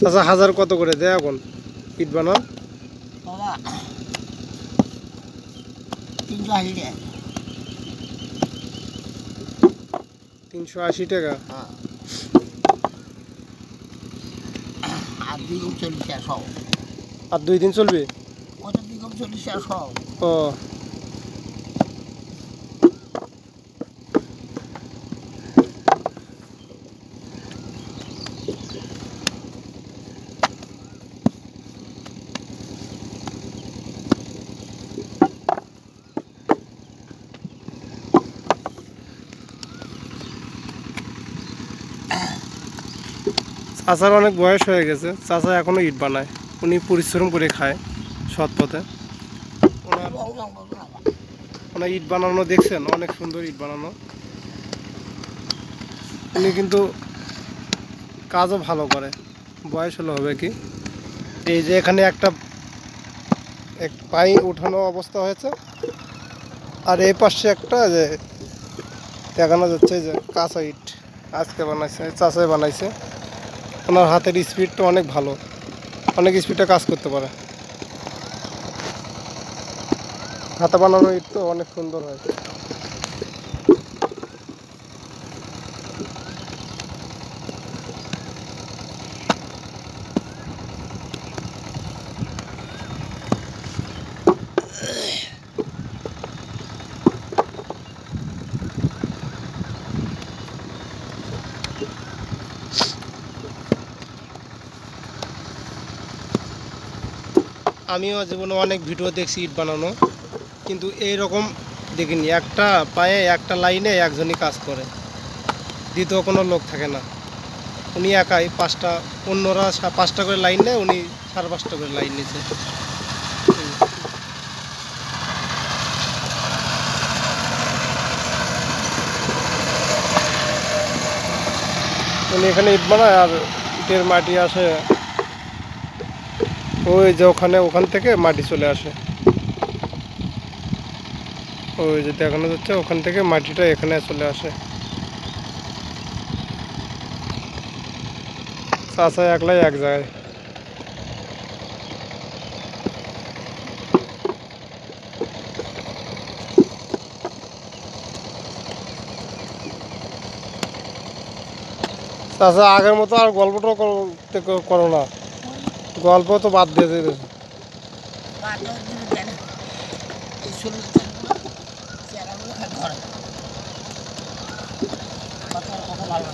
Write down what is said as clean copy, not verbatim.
আচ্ছা, হাজার কত করে দেয় এখন ইট বানান? 380 টাকা। আর 2 গুণ 40 টাকা সহ। আর 2 দিন চলবে? ওটা 2 গুণ 40 টাকা সহ। ও, চাচার অনেক বয়স হয়ে গেছে, চাচা এখনো ইট বানায়। উনি পরিশ্রম করে খায় সৎ পথে। ওনার ইট বানানো দেখছেন, অনেক সুন্দর ইট বানানো। উনি কিন্তু কাজও ভালো করে, বয়স হলো হবে কি। এই যে এখানে একটা পাই উঠানো অবস্থা হয়েছে, আর এই পাশে একটা যে দেখানো যাচ্ছে যে কাঁচা ইট আজকে বানাইছে, চাচাই বানাইছে। ওনার হাতের স্পিডটা অনেক ভালো, অনেক স্পিডে কাজ করতে পারে। হাতে বানানো ইট তো অনেক সুন্দর হয়। আমিও জীবনে অনেক ভিডিও দেখছি ইট বানানো, কিন্তু এইরকম দেখিনি। একটা পায়ে একটা লাইনে একজনই কাজ করে, দ্বিতীয় কোনো লোক থাকে না। উনি একাই পাঁচটা, অন্যরা 5টা করে লাইন নেয়, উনি 5.5টা করে লাইন নিছে। উনি এখানে ইট বানায়, আর ইটের মাটি আসে ওই যে ওখান থেকে মাটি চলে আসে। ওই যে দেখানো যাচ্ছে, ওখান থেকে মাটিটা এখানে চলে আসে। চাচা একলাই এক জায়গায়। চাচা আগের মতো আর গল্পটা করো না, গল্প তো বাদ দিয়ে দিয়েছে। ঘরে কথা ভালো